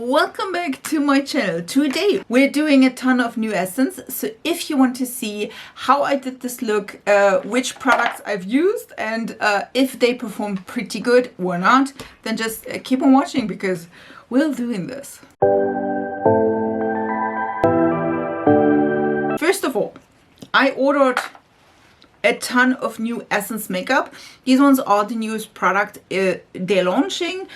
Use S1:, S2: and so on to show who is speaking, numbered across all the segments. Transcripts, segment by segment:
S1: Welcome back to my channel. Today we're doing a ton of new essence, so if you want to see how I did this look, which products I've used, and if they perform pretty good or not, then just keep on watching because we're doing this. First of all, I ordered a ton of new Essence makeup. These ones are the newest product they're launching.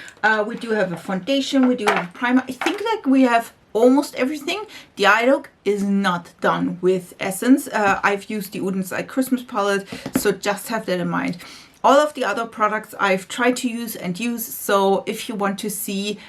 S1: We do have a foundation, we do have a primer. I think like we have almost everything. The eye look is not done with Essence. I've used the Udenside Christmas palette, so just have that in mind. All of the other products I've tried to use and use, so if you want to see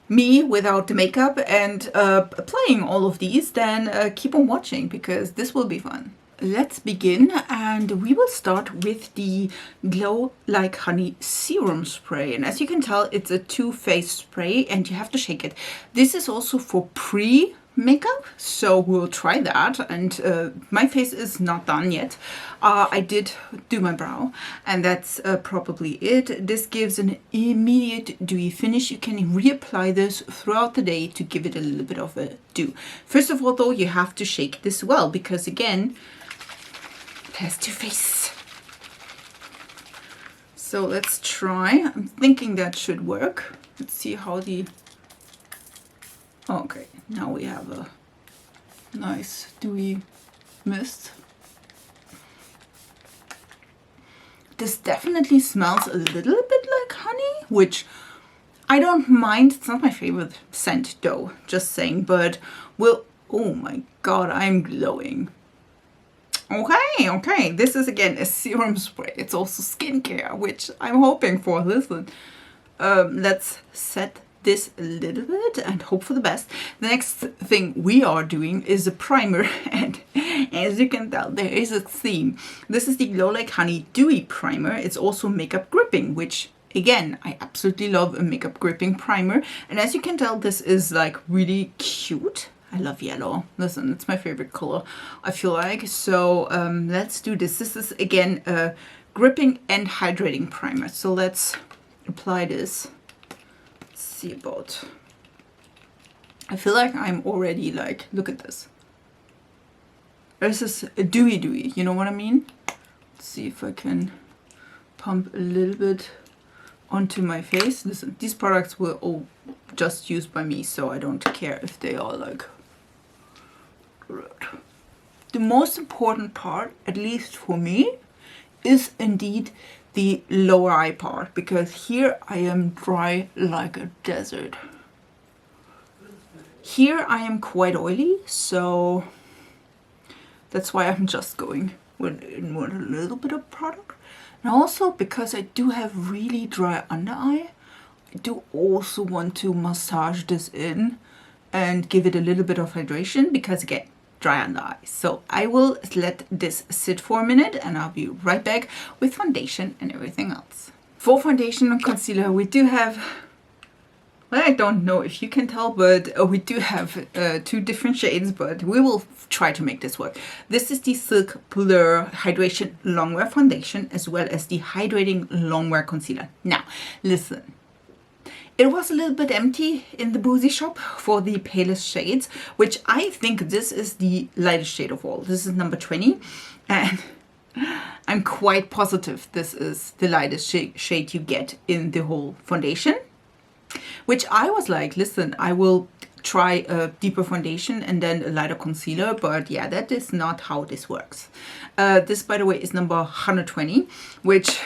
S1: me without the makeup and applying all of these, then keep on watching because this will be fun. Let's begin, and we will start with the Glow Like Honey Serum Spray. And as you can tell, it's a two-phase spray and you have to shake it. This is also for pre-makeup, so we'll try that. And my face is not done yet. I did do my brow, and that's probably it. This gives an immediate dewy finish. You can reapply this throughout the day to give it a little bit of a dew. First of all, though, you have to shake this well because, again, has to face. So let's try. I'm thinking that should work. Let's see how the... Okay, now we have a nice dewy mist. This definitely smells a little bit like honey, which I don't mind. It's not my favorite scent though, just saying, but will... Oh my god, I'm glowing. Okay, this is again a serum spray. It's also skincare, which I'm hoping for. Listen, let's set this a little bit and hope for the best. The next thing we are doing is a primer, and as you can tell, there is a theme. This is the Glow Like Honey Dewy Primer. It's also makeup gripping, which again, I absolutely love a makeup gripping primer. And as you can tell, this is like really cute. I love yellow. Listen, it's my favorite color, I feel like. So let's do this. This is, again, a gripping and hydrating primer. So let's apply this. Let's see about... I feel like I'm already like, look at this. This is a dewy, you know what I mean? Let's see if I can pump a little bit onto my face. Listen, these products were all just used by me, so I don't care if they are like... The most important part, at least for me, is indeed the lower eye part, because here I am dry like a desert. Here I am quite oily, so that's why I'm just going with a little bit of product. And also because I do have really dry under eye, I do also want to massage this in and give it a little bit of hydration because, again, dry under eye. So I will let this sit for a minute and I'll be right back with foundation and everything else. For foundation and concealer, we do have, well, I don't know if you can tell, but we do have two different shades, but we will try to make this work. This is the Silk Blur Hydration Longwear Foundation, as well as the Hydrating Longwear Concealer. Now, listen. It was a little bit empty in the Boozy shop for the palest shades, which I think this is the lightest shade of all. This is number 20, and I'm quite positive this is the lightest shade you get in the whole foundation. Which I was like, listen, I will try a deeper foundation and then a lighter concealer, but yeah, that is not how this works. This, by the way, is number 120, which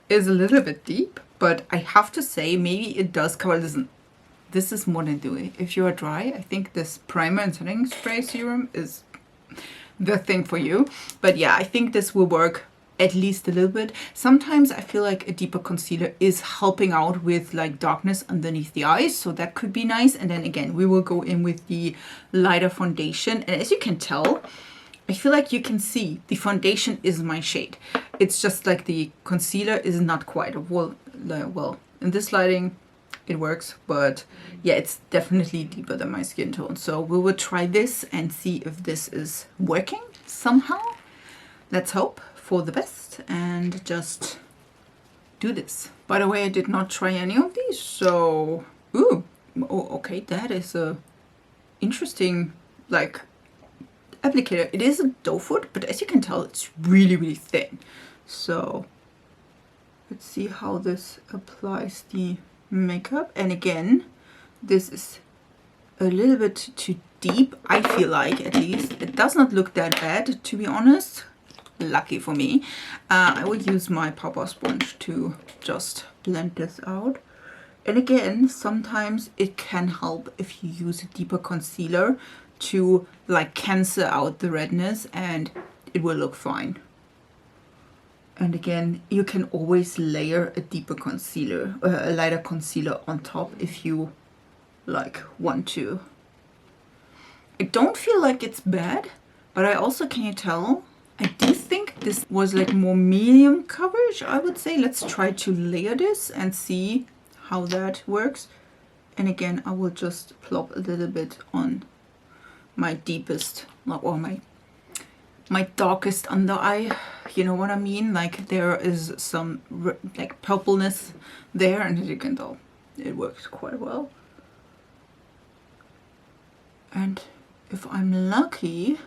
S1: is a little bit deep. But I have to say, maybe it does cover. Listen, this is more than dewy. If you are dry, I think this primer and setting spray serum is the thing for you. But yeah, I think this will work at least a little bit. Sometimes I feel like a deeper concealer is helping out with like darkness underneath the eyes. So that could be nice. And then again, we will go in with the lighter foundation. And as you can tell, I feel like you can see the foundation is my shade. It's just like the concealer is not quite. Well, in this lighting it works, but yeah, it's definitely deeper than my skin tone. So we will try this and see if this is working somehow. Let's hope for the best and just do this. By the way, I did not try any of these, so ooh, Oh, okay, that is a interesting, like, applicator. It is a doe foot, but as you can tell, it's really, really thin. So let's see how this applies the makeup. And again, this is a little bit too deep, I feel like, at least. It does not look that bad, to be honest. Lucky for me. I will use my Papa sponge to just blend this out. And again, sometimes it can help if you use a deeper concealer to like cancel out the redness, and it will look fine. And again, you can always layer a deeper concealer, a lighter concealer on top if you like want to. I don't feel like it's bad, but I also, can you tell, I do think this was like more medium coverage, I would say. Let's try to layer this and see how that works. And again, I will just plop a little bit on my deepest, or my darkest under eye. You know what I mean? Like there is some like purpleness there, and as you can tell, it works quite well. And if I'm lucky,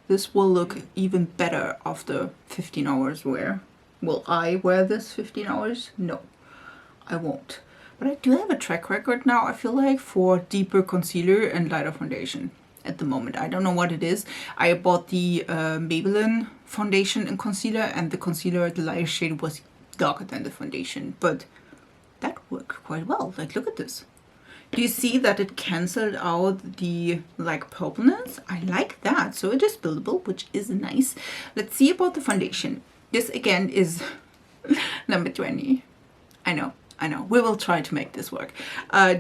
S1: this will look even better after 15 hours wear. Will I wear this 15 hours? No, I won't. But I do have a track record now, I feel like, for deeper concealer and lighter foundation at the moment. I don't know what it is. I bought the Maybelline foundation and concealer, and the concealer, the lighter shade, was darker than the foundation. But that worked quite well. Like, look at this. Do you see that it cancelled out the like purpleness? I like that. So it is buildable, which is nice. Let's see about the foundation. This again is number 20. I know. We will try to make this work.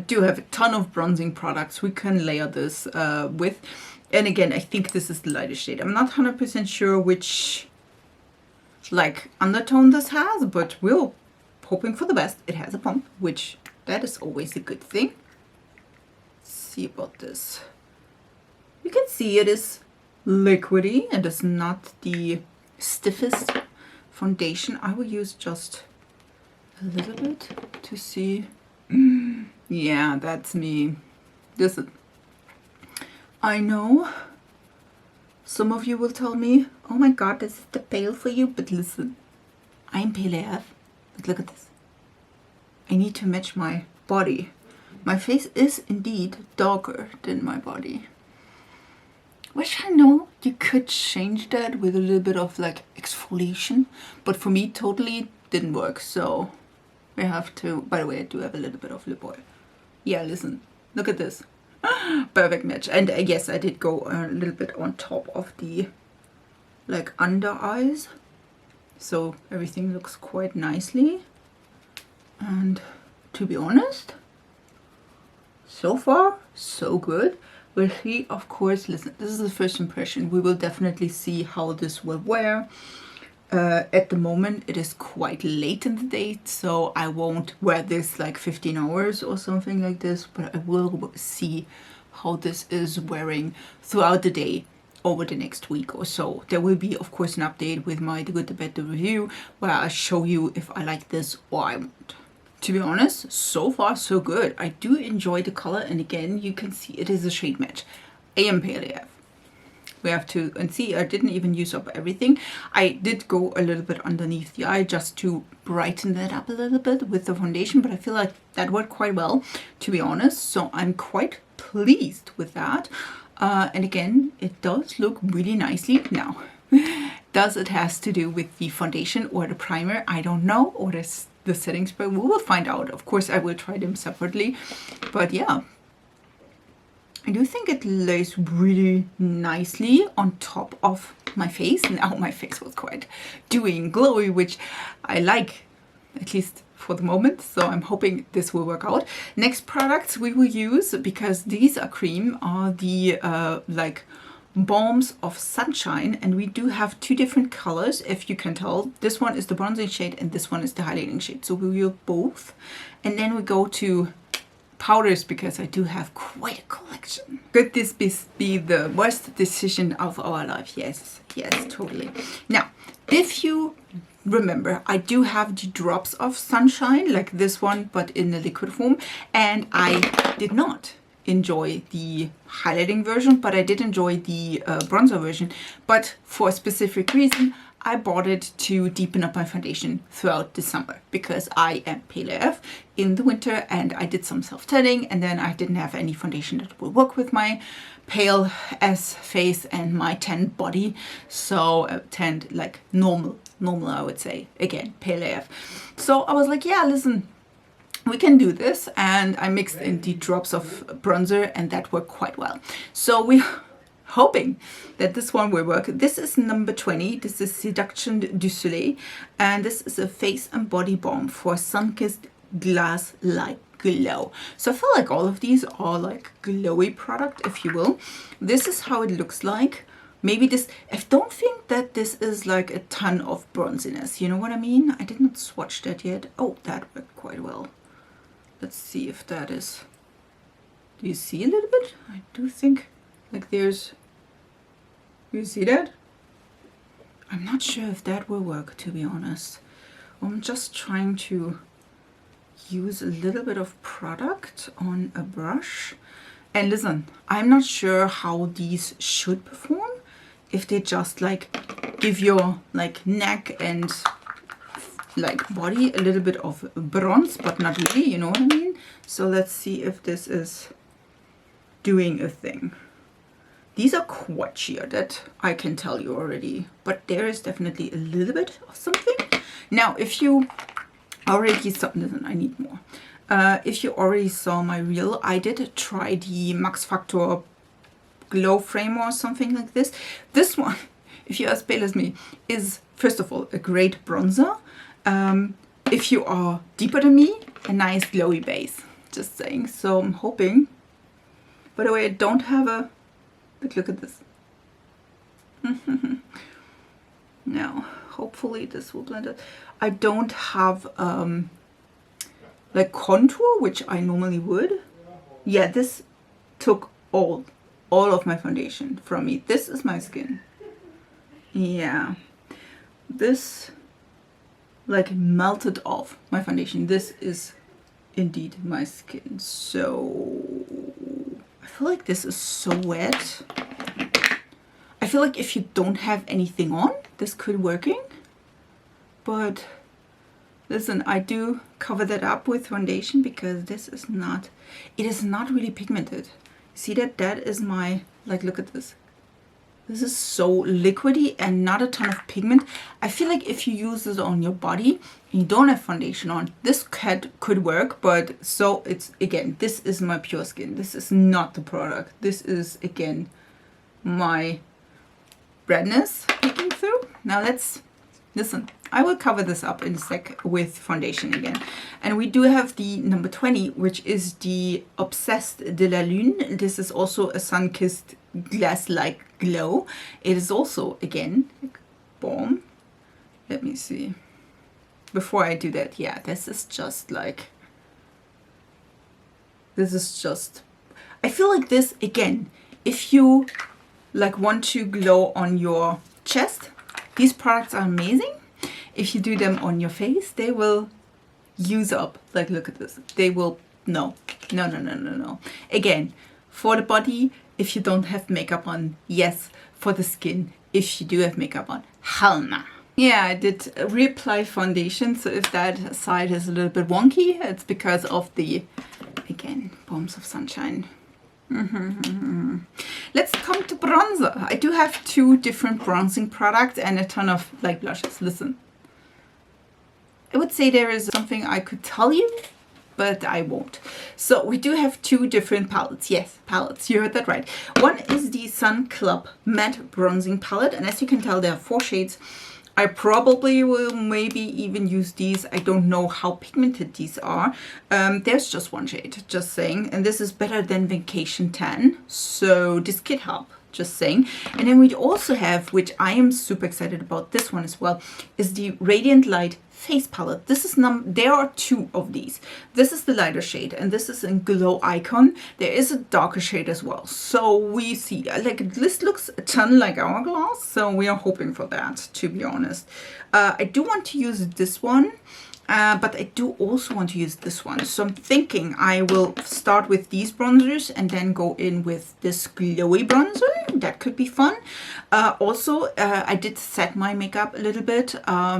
S1: Do have a ton of bronzing products we can layer this with. And again, I think this is the lightest shade. I'm not 100% sure which like undertone this has, but we're hoping for the best. It has a pump, which that is always a good thing. See about this. You can see it is liquidy. It is not the stiffest foundation. I will use just a little bit to see. Yeah, that's me. This is, I know some of you will tell me, oh my god, this is the pale for you, but listen, I'm pale AF, but look at this. I need to match my body. My face is indeed darker than my body, which I know you could change that with a little bit of like exfoliation, but for me totally didn't work. So we have to, by the way, I do have a little bit of lip oil. Yeah, listen, look at this. Perfect match. And yes, I did go a little bit on top of the like under eyes, so everything looks quite nicely. And to be honest, so far so good. We'll see, of course. Listen, this is the first impression. We will definitely see how this will wear. At the moment it is quite late in the day, so I won't wear this like 15 hours or something like this, but I will see how this is wearing throughout the day over the next week or so. There will be, of course, an update with my The Good, The Bad, The Review, where I show you if I like this or I won't. To be honest, so far so good. I do enjoy the color, and again, you can see it is a shade match. I am pale AF. We have to, and see, I didn't even use up everything. I did go a little bit underneath the eye just to brighten that up a little bit with the foundation, but I feel like that worked quite well, to be honest. So I'm quite pleased with that. And again, it does look really nicely. Now, does it has to do with the foundation or the primer? I don't know, or the setting spray. We will find out. Of course, I will try them separately, but yeah. I do think it lays really nicely on top of my face. Now my face was quite dewy and glowy, which I like, at least for the moment. So I'm hoping this will work out. Next products we will use, because these are cream, are the like Balms of Sunshine. And we do have two different colors, if you can tell. This one is the bronzing shade and this one is the highlighting shade. So we will use both. And then we go to powders, because I do have quite a collection. Could this be the worst decision of our life? Yes, yes, totally. Now, if you remember, I do have the drops of sunshine like this one, but in the liquid form, and I did not enjoy the highlighting version, but I did enjoy the bronzer version. But for a specific reason, I bought it to deepen up my foundation throughout the summer because I am pale AF in the winter, and I did some self-tanning, and then I didn't have any foundation that will work with my pale as face and my tanned body. So tanned like normal I would say, again, pale AF. So I was like, yeah, listen, we can do this, and I mixed in the drops of bronzer, and that worked quite well. So we're hoping that this one will work. This is number 20. This is Seduction du Soleil, and this is a face and body balm for sun-kissed glass-like glow. So I feel like all of these are like glowy product, if you will. This is how it looks like. Maybe this, I don't think that this is like a ton of bronziness, you know what I mean? I did not swatch that yet. Oh, that worked quite well. Let's see if that is, do you see a little bit? I do think like there's, you see that? I'm not sure if that will work, to be honest. I'm just trying to use a little bit of product on a brush. And listen, I'm not sure how these should perform. If they just like give your like neck and like body a little bit of bronze, but not really, you know what I mean? So let's see if this is doing a thing. These are quite sheer, that I can tell you already, but there is definitely a little bit of something. Now, if you already saw, listen, I need more. If you already saw my reel, I did try the Max Factor Glow Frame or something like this. This one, if you're as pale as me, is first of all a great bronzer. If you are deeper than me, a nice glowy base. Just saying. So I'm hoping. By the way, I don't have a, but look at this. Now, hopefully this will blend it. I don't have like contour, which I normally would. Yeah, this took all of my foundation from me. This is my skin. Yeah, this like melted off my foundation. This is indeed my skin. So I feel like this is so wet. I feel like if you don't have anything on, this could working. But listen, I do cover that up with foundation because this is not, it is not really pigmented. See that? That is my, like, look at this. This is so liquidy and not a ton of pigment. I feel like if you use this on your body and you don't have foundation on, this could work, but so it's, again, this is my pure skin. This is not the product. This is, again, my redness peeking through. Now let's, listen, I will cover this up in a sec with foundation again. And we do have the number 20, which is the Obsessed de la Lune. This is also a sun-kissed glass-like glow. It is also, again, balm. Let me see. Before I do that, yeah, this is just like, this is just, I feel like this, again, if you like want to glow on your chest, these products are amazing. If you do them on your face, they will use up. Like, look at this. They will, no. Again, for the body, if you don't have makeup on, yes. For the skin, if you do have makeup on, hell nah. Yeah, I did reapply foundation, so if that side is a little bit wonky, it's because of the, again, bombs of sunshine. Let's come to bronzer. I do have 2 different bronzing products and a ton of like blushes. Listen, I would say there is something I could tell you, but I won't. So we do have 2 different palettes. Yes, palettes, you heard that right. One is the Sun Club Matte Bronzing Palette, and as you can tell, there are 4 shades. I probably will maybe even use these. I don't know how pigmented these are. There's just 1 shade, just saying. And this is better than Vacation Tan. So this could help, just saying. And then we also have, which I am super excited about, this one as well, is the Radiant Light face palette. This is there are two of these. This is the lighter shade and this is in Glow Icon. There is a darker shade as well. So we see, like, this looks a ton like Hourglass, so we are hoping for that, to be honest. I do want to use this one. But I do also want to use this one. So I'm thinking I will start with these bronzers and then go in with this glowy bronzer. That could be fun. Also, I did set my makeup a little bit.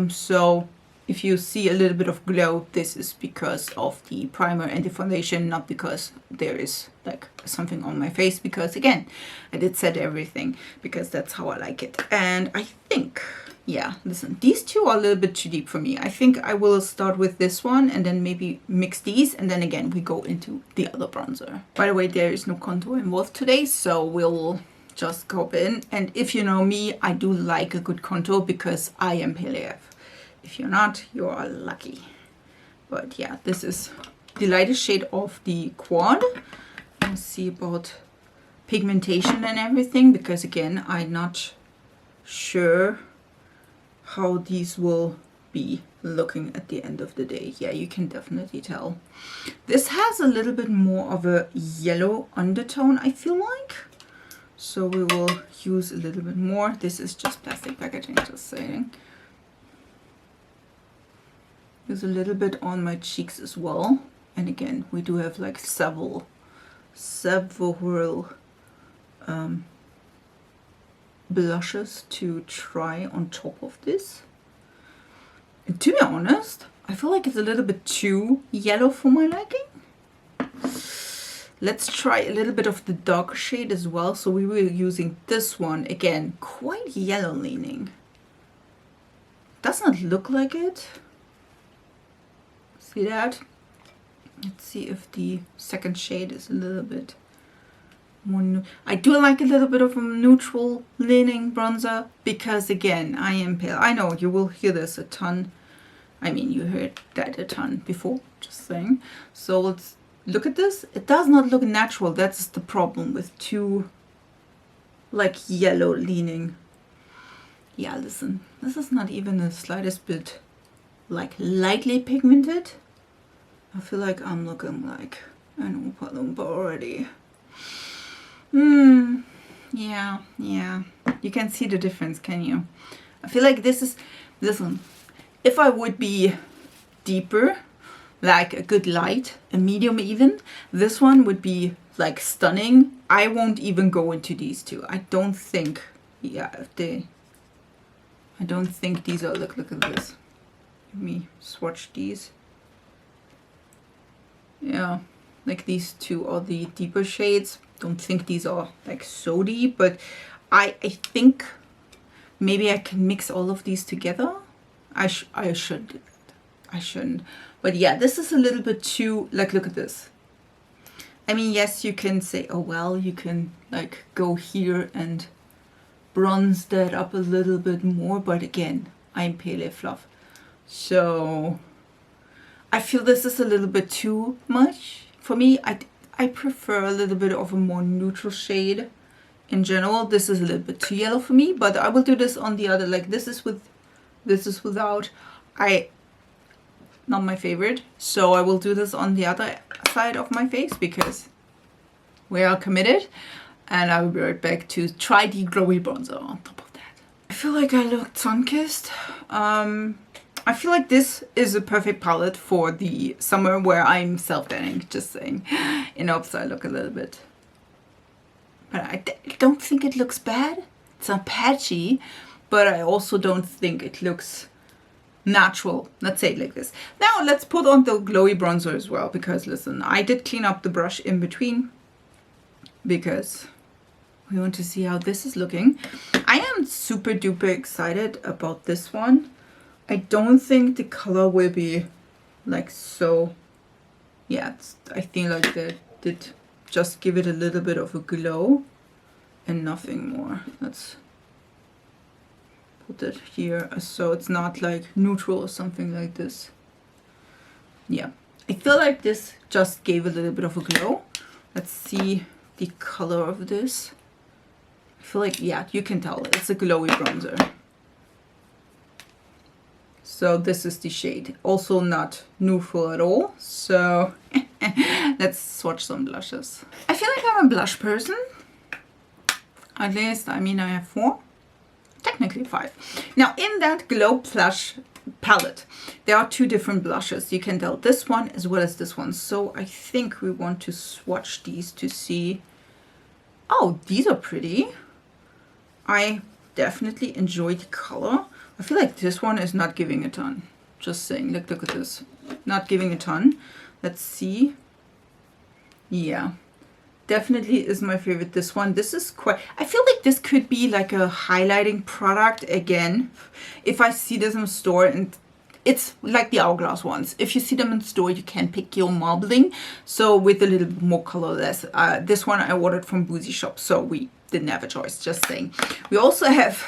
S1: So if you see a little bit of glow, this is because of the primer and the foundation, not because there is like something on my face. Because again, I did set everything because that's how I like it. And I think... yeah, listen, these two are a little bit too deep for me. I think I will start with this one and then maybe mix these. And then again, we go into the other bronzer. By the way, there is no contour involved today, so we'll just go in. And if you know me, I do like a good contour because I am pale AF. If you're not, you are lucky. But yeah, this is the lightest shade of the quad. Let's see about pigmentation and everything, because again, I'm not sure how these will be looking at the end of the day. Yeah, you can definitely tell. This has a little bit more of a yellow undertone, I feel like. So we will use a little bit more. This is just plastic packaging, just saying. Use a little bit on my cheeks as well. And again, we do have like several blushes to try on top of this. And to be honest, I feel like it's a little bit too yellow for my liking. Let's try a little bit of the darker shade as well. So we were using this one, again, quite yellow leaning. Does not look like it. See that? Let's see if the second shade is a little bit more. I do like a little bit of a neutral leaning bronzer because again, I am pale. I know you will hear this a ton. I mean, you heard that a ton before, just saying. So let's look at this. It does not look natural. That's the problem with too like yellow leaning. Yeah, listen, this is not even the slightest bit like lightly pigmented. I feel like I'm looking like an Oompa Loompa already. Yeah. You can see the difference, can you? I feel like this is, listen, if I would be deeper, like a good light, a medium even, this one would be like stunning. I won't even go into these two. I don't think, yeah, I don't think these are, look at this. Let me swatch these. Yeah, like these two are the deeper shades. Don't think these are like so deep, but I think maybe I can mix all of these together. I should do that. I shouldn't. But yeah, this is a little bit too, like, look at this. I mean, yes, you can say, oh, well, you can like go here and bronze that up a little bit more. But again, I'm pale AF fluff. So I feel this is a little bit too much for me. I prefer a little bit of a more neutral shade in general. This is a little bit too yellow for me, but I will do this on the other, like this is with, this is without. Not my favorite. So I will do this on the other side of my face because we are committed. And I will be right back to try the glowy bronzer on top of that. I feel like I look sun-kissed. I feel like this is a perfect palette for the summer where I'm self-tanning, just saying. In hopes I look a little bit. But I don't think it looks bad. It's not patchy, but I also don't think it looks natural. Let's say it like this. Now let's put on the glowy bronzer as well, because listen, I did clean up the brush in between because we want to see how this is looking. I am super duper excited about this one. I don't think the color will be like so, yeah, I think like that did just give it a little bit of a glow and nothing more. Let's put it here so it's not like neutral or something like this. Yeah, I feel like this just gave a little bit of a glow. Let's see the color of this. I feel like, yeah, you can tell it's a glowy bronzer. So this is the shade. Also not neutral at all. So let's swatch some blushes. I feel like I'm a blush person. At least, I mean, I have 4. Technically 5. Now in that Glow Plush palette, there are 2 different blushes. You can tell this one as well as this one. So I think we want to swatch these to see. Oh, these are pretty. I definitely enjoy the color. I feel like this one is not giving a ton. Just saying, look at this. Not giving a ton. Let's see. Yeah, definitely is my favorite. This one. This is quite, I feel like this could be like a highlighting product again. If I see this in a store, and it's like the Hourglass ones. If you see them in store, you can pick your marbling. So with a little bit more colorless. This one I ordered from Boozy Shop, so we didn't have a choice, just saying. We also have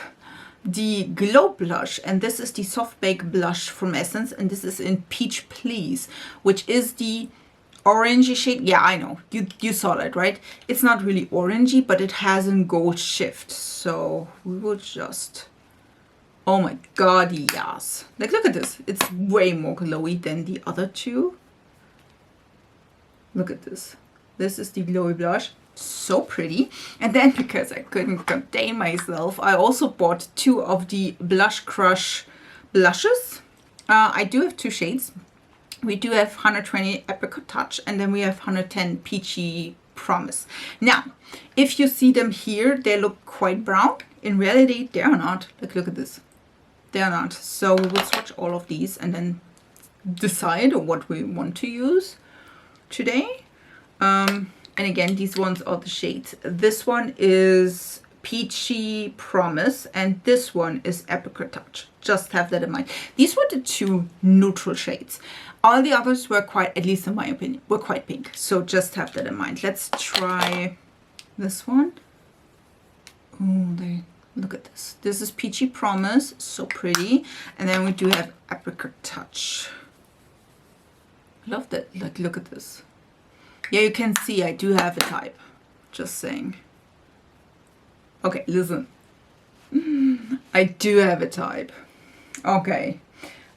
S1: the Glow Blush, and this is the Soft Bake Blush from Essence, and this is in Peach Please, which is the orangey shade. Yeah, I know, you saw that, right? It's not really orangey, but it has a gold shift. So we will just, oh my god, yes, like look at this. It's way more glowy than the other 2. Look at this. This is the glowy blush. So pretty. And then, because I couldn't contain myself, I also bought 2 of the Blush Crush blushes. I do have 2 shades. We do have 120 Apricot Touch, and then we have 110 Peachy Promise. Now, if you see them here, they look quite brown. In reality, they are not. Like, look at this. They are not. So we will swatch all of these and then decide what we want to use today. And again, these ones are the shades. This one is Peachy Promise, and this one is Apricot Touch. Just have that in mind. These were the 2 neutral shades. All the others were quite, at least in my opinion, were quite pink. So just have that in mind. Let's try this one. Oh, look at this. This is Peachy Promise, so pretty. And then we do have Apricot Touch. Love that. Like, look at this. Yeah, you can see I do have a type. Just saying. Okay, listen. I do have a type. Okay.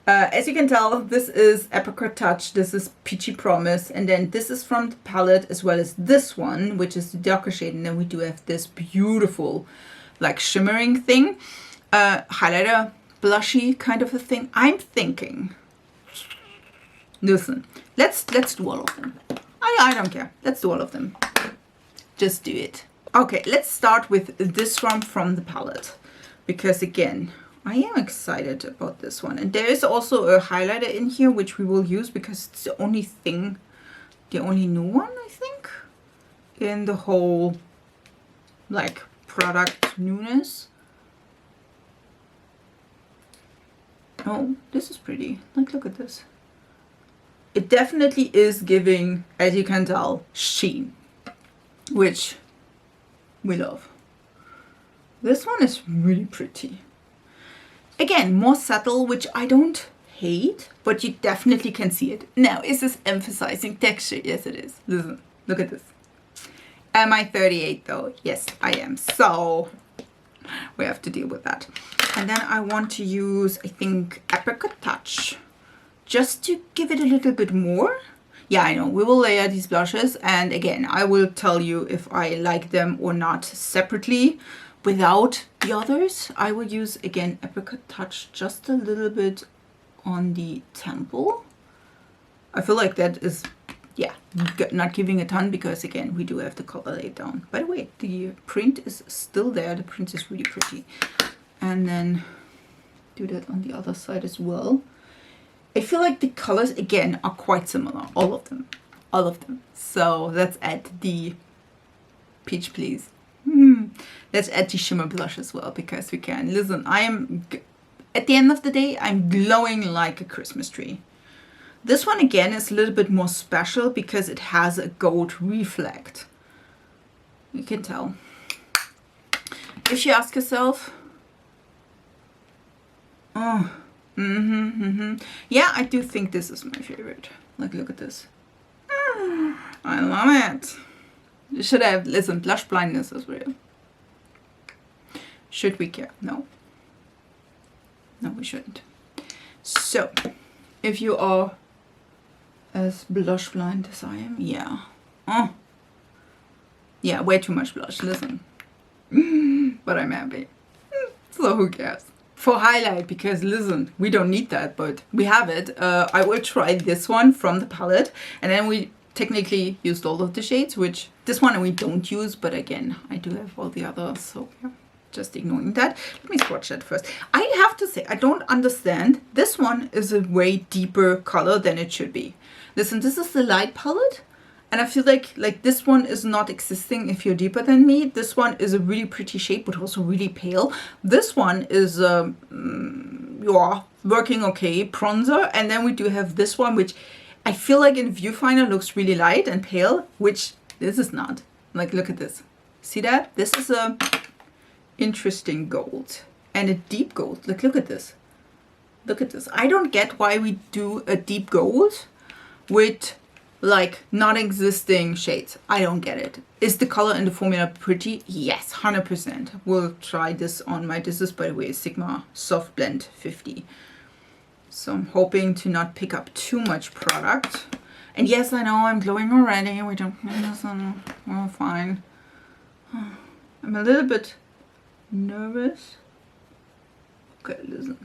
S1: As you can tell, this is Apricot Touch. This is Peachy Promise. And then this is from the palette, as well as this one, which is the darker shade. And then we do have this beautiful, like, shimmering thing. Highlighter, blushy kind of a thing. I'm thinking. Listen, let's do all of them. I don't care. Let's do all of them. Just do it. Okay, let's start with this one from the palette. Because again, I am excited about this one. And there is also a highlighter in here, which we will use because it's the only thing, the only new one, I think, in the whole, like, product newness. Oh, this is pretty. Like, look at this. It definitely is giving, as you can tell, sheen, which we love. This one is really pretty. Again, more subtle, which I don't hate, but you definitely can see it. Now, is this emphasizing texture? Yes, it is. Listen, look at this. Am I 38 though? Yes, I am. So we have to deal with that. And then I want to use, I think, Apricot Touch. Just to give it a little bit more. Yeah, I know, we will layer these blushes, and again, I will tell you if I like them or not separately. Without the others, I will use, again, Apricot Touch just a little bit on the temple. I feel like that is, yeah, not giving a ton because, again, we do have the color laid down. By the way, the print is still there. The print is really pretty. And then do that on the other side as well. I feel like the colors, again, are quite similar. All of them. All of them. So let's add the Peach Please. Let's add the shimmer blush as well because we can. Listen, at the end of the day, I'm glowing like a Christmas tree. This one, again, is a little bit more special because it has a gold reflect. You can tell. If you ask yourself, oh, yeah, I do think this is my favorite. Like, look at this. I love it. Should I have, listen, blush blindness is real. Should we care? No. No, we shouldn't. So, if you are as blush blind as I am, yeah. Oh. Yeah, way too much blush, listen. But I'm happy. So who cares? For highlight, because listen, we don't need that, but we have it. I will try this one from the palette, and then we technically used all of the shades, which this one we don't use, but again, I do have all the others, so yeah, just ignoring that. Let me swatch that first. I have to say, I don't understand. This one is a way deeper color than it should be. Listen, this is the light palette. And I feel like this one is not existing if you're deeper than me. This one is a really pretty shade, but also really pale. This one is, yeah, working okay, bronzer. And then we do have this one, which I feel like in viewfinder looks really light and pale, which this is not. Like, look at this. See that? This is a interesting gold and a deep gold. Like, look at this. Look at this. I don't get why we do a deep gold with like non-existing shades. I don't get it. Is the color in the formula pretty? Yes, 100%. We'll try this on my, this is by the way Sigma Soft Blend 50. So I'm hoping to not pick up too much product. And yes, I know I'm glowing already. We don't, listen, we're fine. I'm a little bit nervous. Okay, listen.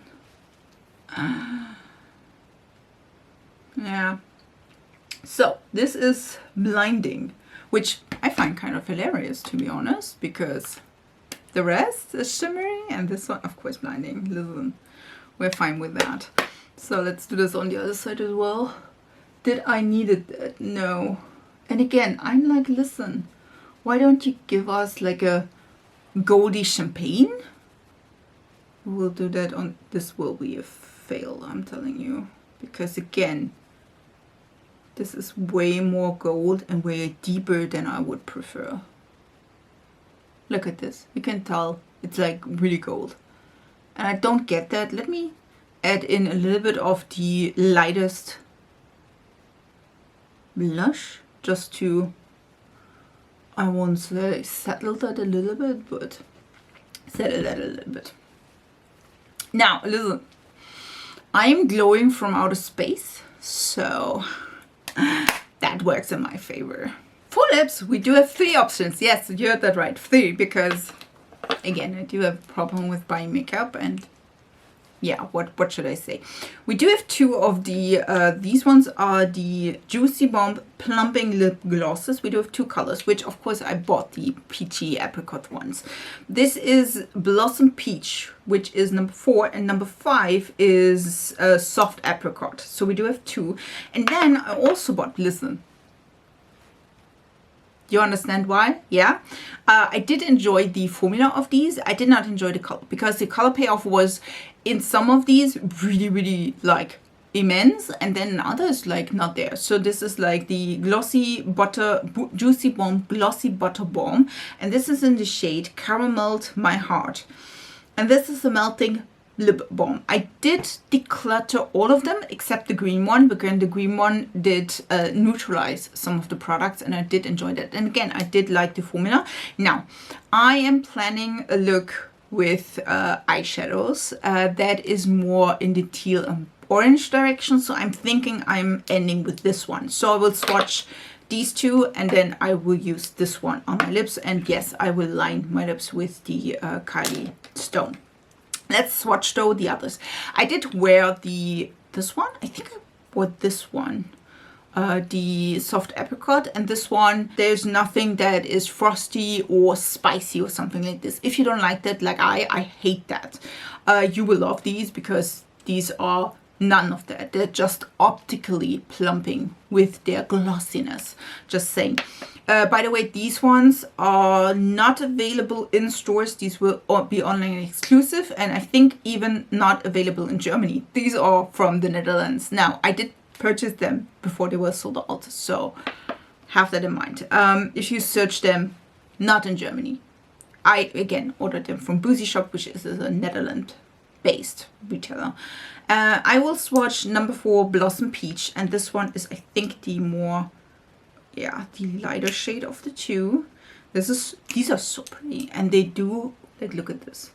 S1: Yeah. So this is Blinding, which I find kind of hilarious, to be honest, because the rest is shimmery and this one, of course, Blinding. Listen, we're fine with that. So let's do this on the other side as well. Did I need it? No. And again, I'm like, listen, why don't you give us like a goldy champagne? We'll do that on, this will be a fail, I'm telling you, because again, this is way more gold and way deeper than I would prefer. Look at this. You can tell it's like really gold. And I don't get that. Let me add in a little bit of the lightest blush just to, I won't say settle that a little bit, but settle that a little bit. Now, listen. I'm glowing from outer space, so that works in my favor. For lips, we do have 3 options. Yes, you heard that right, 3, because again, I do have a problem with buying makeup, and yeah, what should I say? We do have 2 of the, these ones are the Juicy Bomb Plumping Lip Glosses. We do have 2 colors, which of course I bought the peachy apricot ones. This is Blossom Peach, which is number 4, and number 5 is Soft Apricot. So we do have 2. And then I also bought, listen, you understand why? Yeah. I did enjoy the formula of these. I did not enjoy the color, because the color payoff was in some of these really like immense, and then in others like not there. So this is like the Glossy Butter Juicy Bomb Glossy Butter Balm, and this is in the shade Caramelled My Heart, and this is a melting lip balm. I did declutter all of them except the green one, because the green one did neutralize some of the products, and I did enjoy that. And again, I did like the formula. Now, I am planning a look with eyeshadows that is more in the teal and orange direction. So I'm thinking I'm ending with this one. So I will swatch these 2, and then I will use this one on my lips. And yes, I will line my lips with the Kylie Stone. Let's swatch though the others. I did wear this one. I think I wore this one. The Soft Apricot, and this one, there's nothing that is frosty or spicy or something like this. If you don't like that, like I hate that. You will love these, because these are none of that. They're just optically plumping with their glossiness. Just saying. By the way, these ones are not available in stores. These will be online exclusive, and I think even not available in Germany. These are from the Netherlands. Now, I did purchase them before they were sold out, so have that in mind. If you search them, not in Germany. I, again, ordered them from Boozy Shop, which is a Netherlands-based retailer. I will swatch number 4, Blossom Peach, and this one is, I think, the more, yeah, the lighter shade of the 2. These are so pretty, and they do, like, look at this.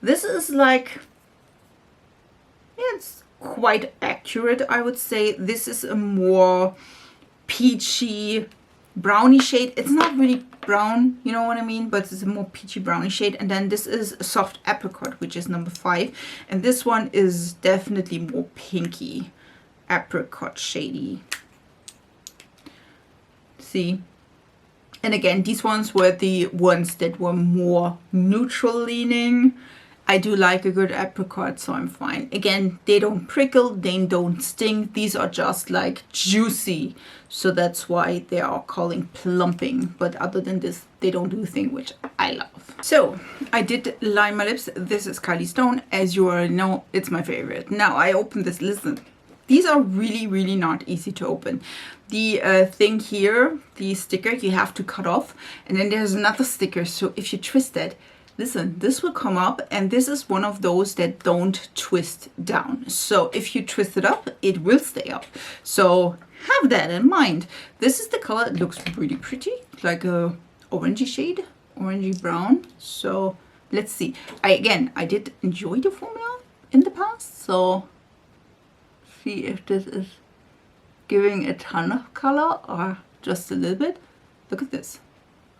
S1: This is like, yeah, it's quite accurate, I would say. This is a more peachy brownie shade. It's not really brown, you know what I mean, but it's a more peachy brownie shade. And then this is a soft apricot, which is number 5, and this one is definitely more pinky apricot shady. See, and again, these ones were the ones that were more neutral leaning. I do like a good apricot, so I'm fine. Again, they don't prickle, they don't sting. These are just like juicy. So that's why they are calling plumping. But other than this, they don't do a thing, which I love. So I did line my lips. This is Kylie Stone. As you already know, it's my favorite. Now I opened this. Listen, these are really, really not easy to open. The thing here, the sticker, you have to cut off. And then there's another sticker. So if you twist it, listen, this will come up, and this is one of those that don't twist down. So if you twist it up, it will stay up. So have that in mind. This is the color. It looks really pretty, like a orangey shade, orangey brown. So let's see. I did enjoy the formula in the past. So see if this is giving a ton of color or just a little bit. Look at this.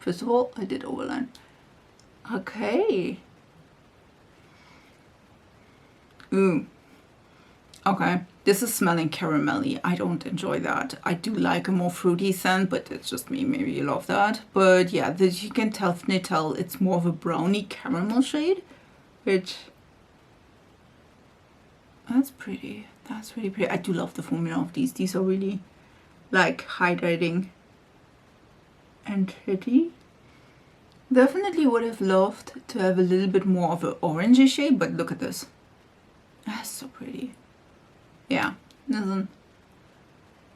S1: First of all, I did overline. Okay. Ooh. Okay. This is smelling caramelly. I don't enjoy that. I do like a more fruity scent, but it's just me. Maybe you love that. But yeah, you can definitely tell it's more of a brownie caramel shade, which that's pretty. That's really pretty. I do love the formula of these. These are really like hydrating and pretty. Definitely would have loved to have a little bit more of an orangey shade, but look at this. That's so pretty. Yeah, listen.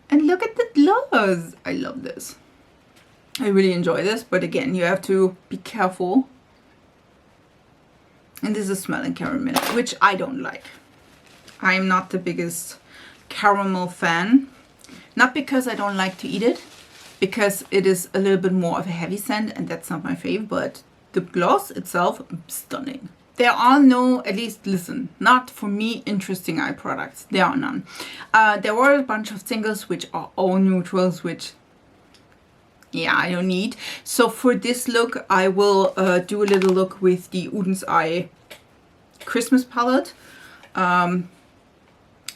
S1: And look at the gloss. I love this. I really enjoy this, but again, you have to be careful. And this is smelling caramel, which I don't like. I'm not the biggest caramel fan. Not because I don't like to eat it, because it is a little bit more of a heavy scent, and that's not my fave, but the gloss itself, stunning. There are no, at least listen, not for me, interesting eye products. There are none. There were a bunch of singles which are all neutrals, which, yeah, I don't need. So for this look, I will do a little look with the Uden's Eye Christmas palette.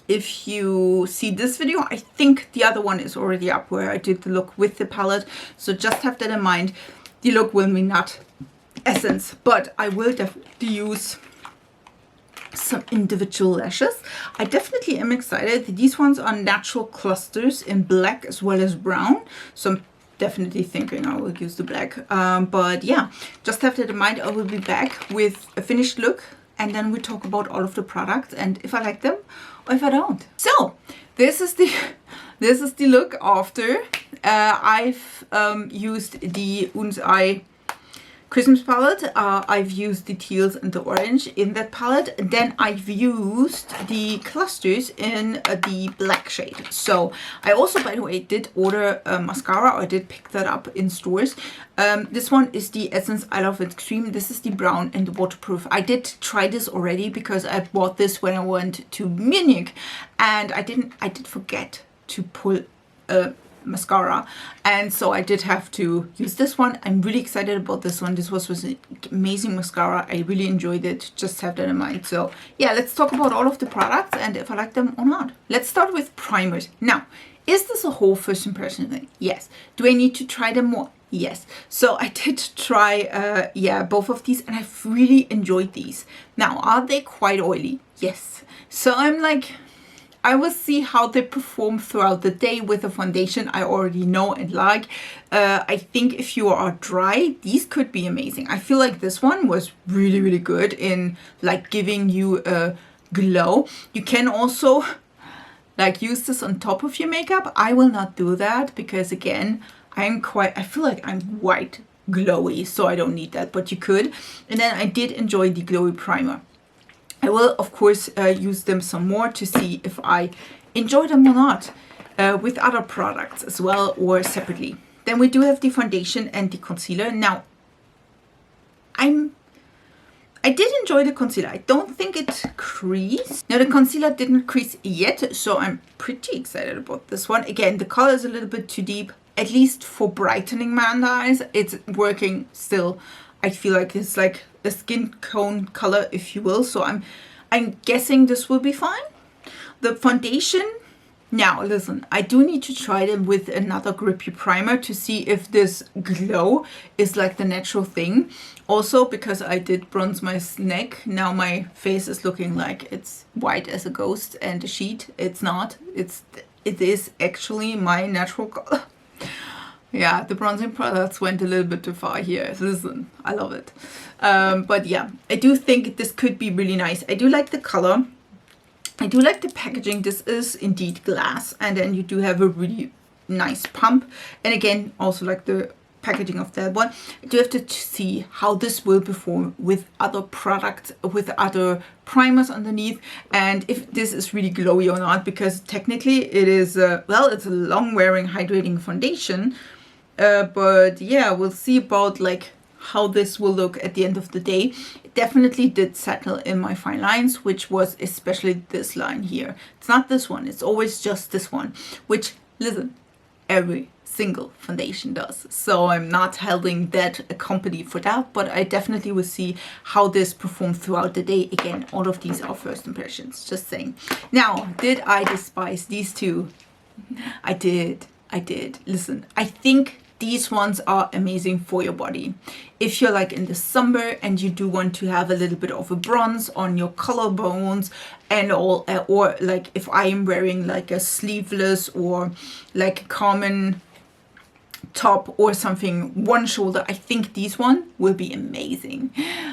S1: If you see this video, I think the other one is already up where I did the look with the palette. So just have that in mind. The look will be not Essence, but I will definitely use some individual lashes. I definitely am excited. These ones are natural clusters in black as well as brown. So I'm definitely thinking I will use the black. But yeah, just have that in mind. I will be back with a finished look, and then we talk about all of the products and if I like them or if I don't. So this is the look after. I've used the Uden's Eye Christmas palette. I've used the teals and the orange in that palette. Then I've used the clusters in the black shade. So I also, by the way, did order a mascara, or I did pick that up in stores. This one is the Essence I Love Extreme. This is the brown and the waterproof. I did try this already because I bought this when I went to Munich, and I did forget to pull a mascara, and so I did have to use this one. I'm really excited about this one. This was an amazing mascara. I really enjoyed it. Just have that in mind. So yeah, let's talk about all of the products and if I like them or not. Let's start with primers. Now, is this a whole first impression thing? Yes. Do I need to try them more? Yes. So I did try both of these, and I've really enjoyed these. Now, are they quite oily? Yes. So I'm like, I will see how they perform throughout the day with a foundation I already know and like. I think if you are dry, these could be amazing. I feel like this one was really, really good in like giving you a glow. You can also like use this on top of your makeup. I will not do that because again, I feel like I'm white glowy, so I don't need that, but you could. And then I did enjoy the glowy primer. I will, of course, use them some more to see if I enjoy them or not with other products as well or separately. Then we do have the foundation and the concealer. Now, I'm I did enjoy the concealer. I don't think it creased. Now the concealer didn't crease yet, so I'm pretty excited about this one. Again, the color is a little bit too deep, at least for brightening my under eyes. It's working still. I feel like it's like a skin tone color, if you will. So I'm guessing this will be fine. The foundation, now listen, I do need to try them with another grippy primer to see if this glow is like the natural thing. Also, because I did bronze my neck, now my face is looking like it's white as a ghost and a sheet. It's not. It is actually my natural color. Yeah, the bronzing products went a little bit too far here. Listen, I love it. But yeah, I do think this could be really nice. I do like the color. I do like the packaging. This is indeed glass, and then you do have a really nice pump. And again, also like the packaging of that one. I do have to see how this will perform with other products, with other primers underneath, and if this is really glowy or not, because technically it is, well, it's a long wearing hydrating foundation. But yeah, we'll see about like how this will look at the end of the day. It definitely did settle in my fine lines, which was especially this line here. It's not this one, it's always just this one, which, listen, every single foundation does. So I'm not holding that a company for that, but I definitely will see how this performs throughout the day. Again, all of these are first impressions, just saying. Now, did I despise these two? I did. Listen, I think these ones are amazing for your body. If you're like in the summer and you do want to have a little bit of a bronze on your collarbones and all, or like if I am wearing like a sleeveless or like a common top or something, one shoulder, I think these one will be amazing.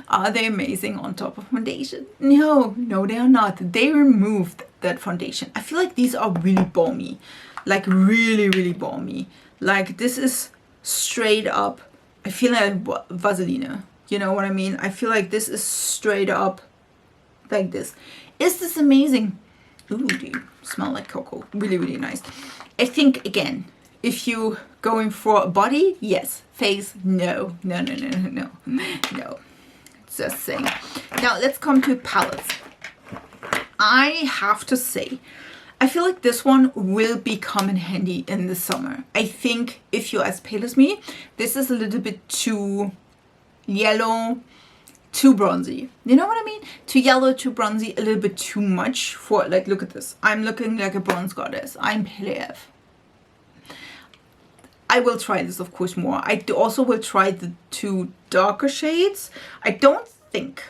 S1: Are they amazing on top of foundation? No, they are not. They removed that foundation. I feel like these are really balmy, like really balmy. Like this is straight up, I feel like Vaseline. You know what I mean? I feel like this is straight up like this. Is this amazing? Ooh, do you smell like cocoa? Really nice. I think again, if you going for a body, yes. Face, no. Just saying. Now let's come to palettes. I have to say, I feel like this one will become in handy in the summer. I think if you're as pale as me, this is a little bit too yellow, too bronzy. You know what I mean? Too yellow, too bronzy, a little bit too much for, like, look at this. I'm looking like a bronze goddess. I'm pale AF. I will try this, of course, more. I also will try the two darker shades. I don't think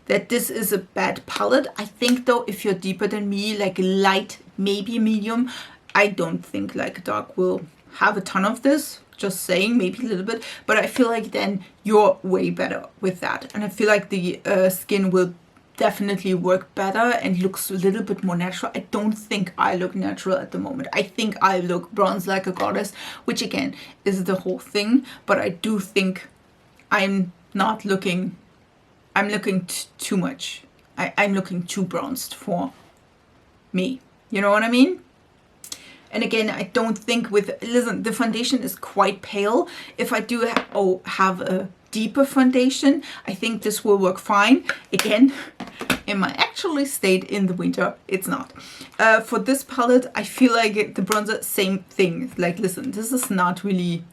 S1: that this is a bad palette. I think though, if you're deeper than me, like light, maybe medium, I don't think like dark will have a ton of this. Just saying, maybe a little bit. But I feel like then you're way better with that. And I feel like the skin will definitely work better and looks a little bit more natural. I don't think I look natural at the moment. I think I look bronze like a goddess, which again is the whole thing. But I do think I'm not looking, I'm looking too much. I'm looking too bronzed for me. You know what I mean? And again, I don't think with, listen, the foundation is quite pale. If I do have a deeper foundation, I think this will work fine. Again, in my actually state in the winter, it's not. For this palette, I feel like the bronzer, same thing. Like, listen, this is not really,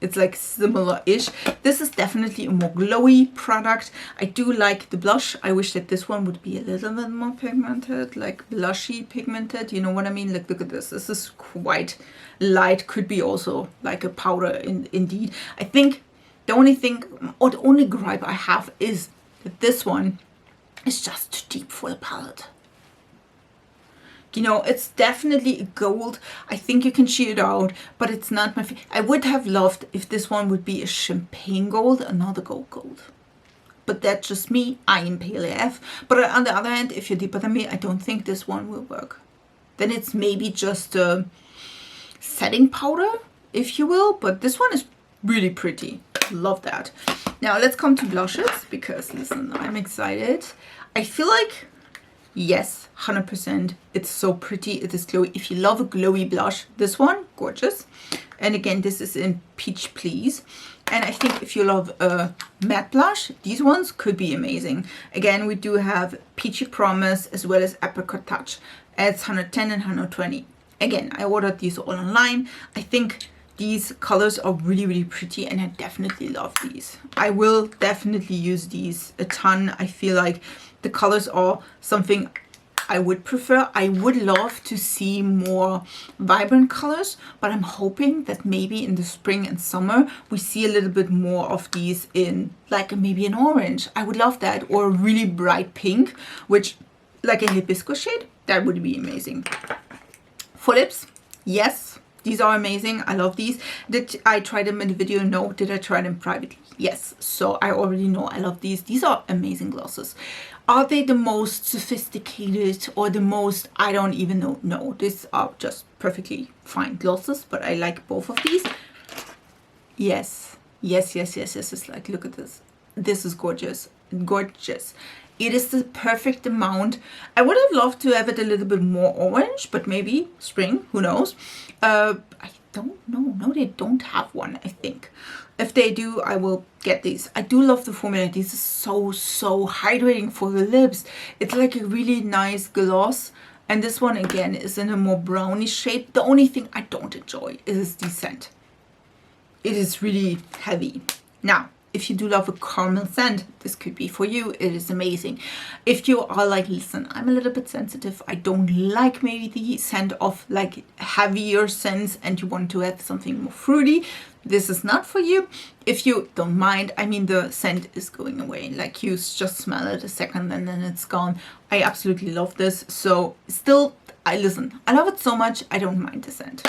S1: it's like similar-ish. This is definitely a more glowy product. I do like the blush. I wish that this one would be a little bit more pigmented, like blushy pigmented. You know what I mean? Like, look at this. This is quite light. Could be also like a powder indeed. I think the only thing, or the only gripe I have is that this one is just too deep for the palette. You know, it's definitely a gold. I think you can shade it out, but it's not my favorite. I would have loved if this one would be a champagne gold and not a gold. But that's just me. I am pale AF. But on the other hand, if you're deeper than me, I don't think this one will work. Then it's maybe just a setting powder, if you will. But this one is really pretty. Love that. Now let's come to blushes, because listen, I'm excited. I feel like, yes, 100%. It's so pretty. It is glowy. If you love a glowy blush, this one, gorgeous. And again, this is in Peach Please. And I think if you love a matte blush, these ones could be amazing. Again, we do have Peachy Promise as well as Apricot Touch. It's 110 and 120. Again, I ordered these all online. I think these colors are really, really pretty, and I definitely love these. I will definitely use these a ton. I feel like the colors are something I would prefer. I would love to see more vibrant colors, but I'm hoping that maybe in the spring and summer we see a little bit more of these in like maybe an orange. I would love that, or a really bright pink, which like a hibiscus shade, that would be amazing. For lips, yes, these are amazing. I love these. Did I try them in the video? No. Did I try them privately? Yes. So I already know I love these. These are amazing glosses. Are they the most sophisticated or the most, I don't even know. No, these are just perfectly fine glosses, but I like both of these. Yes. Yes, yes, yes, yes. It's like, look at this. This is gorgeous. Gorgeous. It is the perfect amount. I would have loved to have it a little bit more orange, but maybe spring, who knows. I don't know. No, they don't have one, I think. If they do, I will get these. I do love the formula. This is so hydrating for the lips. It's like a really nice gloss. And this one, again, is in a more brownish shade. The only thing I don't enjoy is the scent. It is really heavy. Now, if you do love a caramel scent, this could be for you. It is amazing. If you are like, listen, I'm a little bit sensitive. I don't like maybe the scent of like heavier scents, and you want to have something more fruity, this is not for you. If you don't mind, I mean, the scent is going away. Like, you just smell it a second and then it's gone. I absolutely love this. So still, I love it so much. I don't mind the scent.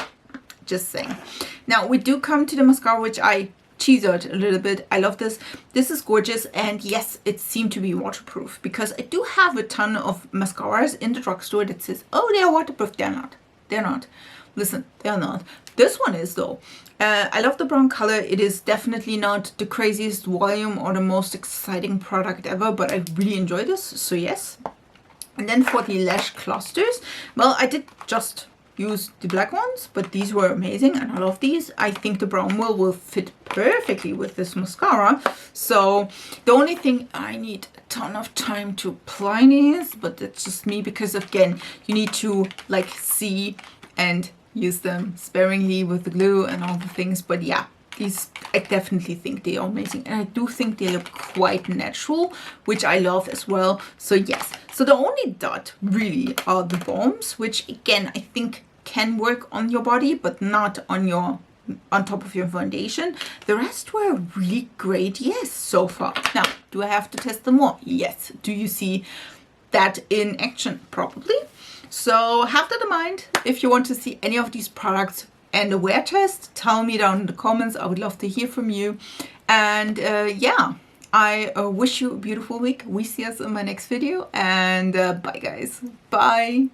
S1: Just saying. Now we do come to the mascara, which I teasered a little bit. I love this. This is gorgeous, and yes, it seemed to be waterproof, because I do have a ton of mascaras in the drugstore that says, oh, they're waterproof. They're not. They're not. Listen, they're not. This one is though. I love the brown color. It is definitely not the craziest volume or the most exciting product ever, but I really enjoy this. So yes. And then for the lash clusters, well, I did just use the black ones, but these were amazing and I love these. I think the brown will fit perfectly with this mascara. So the only thing, I need a ton of time to apply these, but that's just me, because again, you need to like see and use them sparingly with the glue and all the things. But yeah, these, I definitely think they are amazing, and I do think they look quite natural, which I love as well. So yes, so the only dot really are the balms, which again I think can work on your body, but not on top of your foundation. The rest were really great, yes, so far. Now, do I have to test them more? Yes. Do you see that in action? Probably. So have that in mind. If you want to see any of these products and a wear test, tell me down in the comments. I would love to hear from you. And yeah, I wish you a beautiful week. We see us in my next video, and bye guys. Bye.